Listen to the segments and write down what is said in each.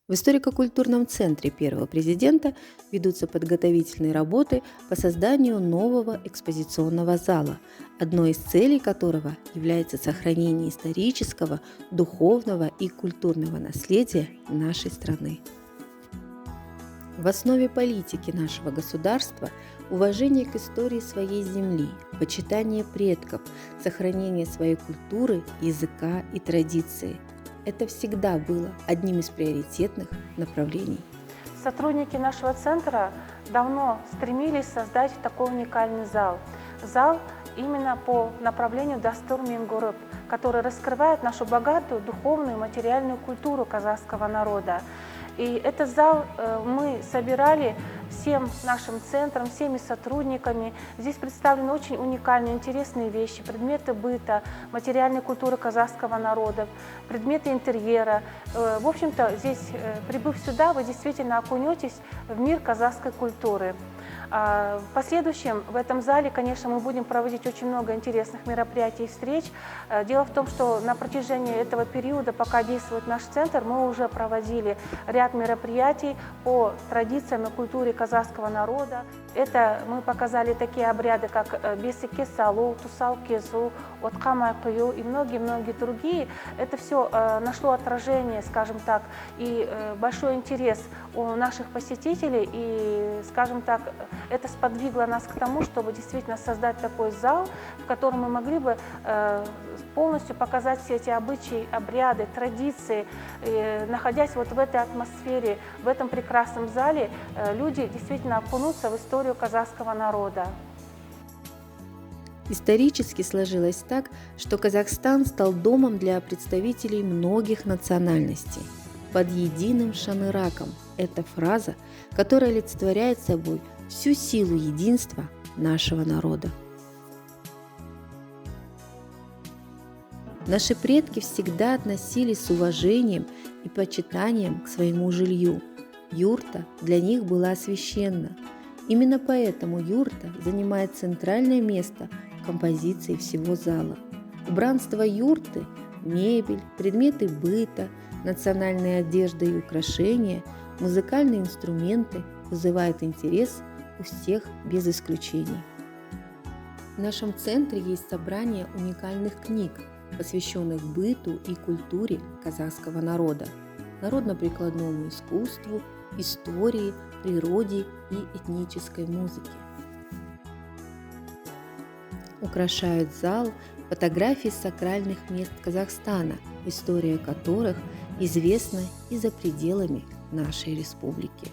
В историко-культурном центре первого президента ведутся подготовительные работы по созданию нового экспозиционного зала, одной из целей которого является сохранение исторического, духовного и культурного наследия нашей страны. В основе политики нашего государства уважение к истории своей земли, почитание предков, сохранение своей культуры, языка и традиции. Это всегда было одним из приоритетных направлений. Сотрудники нашего центра давно стремились создать такой уникальный зал. Зал именно по направлению Дастур Мингуруб, который раскрывает нашу богатую духовную и материальную культуру казахского народа. И этот зал мы собирали всем нашим центром, всеми сотрудниками. Здесь представлены очень уникальные, интересные вещи, предметы быта, материальной культуры казахского народа, предметы интерьера. В общем-то, здесь, прибыв сюда, вы действительно окунетесь в мир казахской культуры. В последующем в этом зале, конечно, мы будем проводить очень много интересных мероприятий и встреч. Дело в том, что на протяжении этого периода, пока действует наш центр, мы уже проводили ряд мероприятий по традициям и культуре казахского народа. Это мы показали такие обряды, как бесеке салу, тусал кезу, откамай кую и многие-многие другие. Это все нашло отражение, скажем так, и большой интерес у наших посетителей. И, скажем так, это сподвигло нас к тому, чтобы действительно создать такой зал, в котором мы могли бы полностью показать все эти обычаи, обряды, традиции. И, находясь вот в этой атмосфере, в этом прекрасном зале, люди действительно окунутся в историю казахского народа. Исторически сложилось так, что Казахстан стал домом для представителей многих национальностей. Под единым шаныраком – это фраза, которая олицетворяет собой всю силу единства нашего народа. Наши предки всегда относились с уважением и почитанием к своему жилью. Юрта для них была священна. Именно поэтому юрта занимает центральное место в композиции всего зала. Убранство юрты, мебель, предметы быта, национальная одежда и украшения, музыкальные инструменты вызывают интерес у всех без исключений. В нашем центре есть собрание уникальных книг, посвященных быту и культуре казахского народа, народно-прикладному искусству, истории, природе и этнической музыке. Украшают зал фотографии сакральных мест Казахстана, история которых известна и за пределами нашей республики.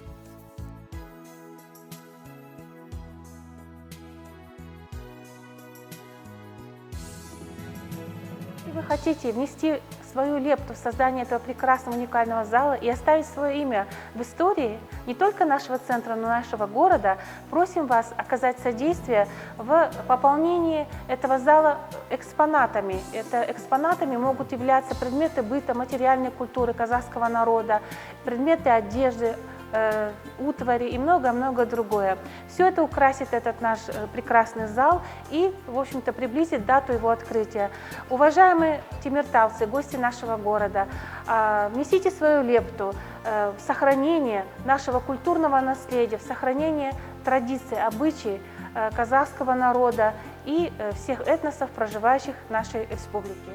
Если вы хотите внести свою лепту в создание этого прекрасного уникального зала и оставить свое имя в истории не только нашего центра, но и нашего города, просим вас оказать содействие в пополнении этого зала экспонатами. Экспонатами могут являться предметы быта, материальной культуры казахского народа, предметы одежды, утвари и много-много другое. Все это украсит этот наш прекрасный зал и, в общем-то, приблизит дату его открытия. Уважаемые тимиртауцы, гости нашего города, внесите свою лепту в сохранение нашего культурного наследия, в сохранение традиций, обычаев казахского народа и всех этносов, проживающих в нашей республике.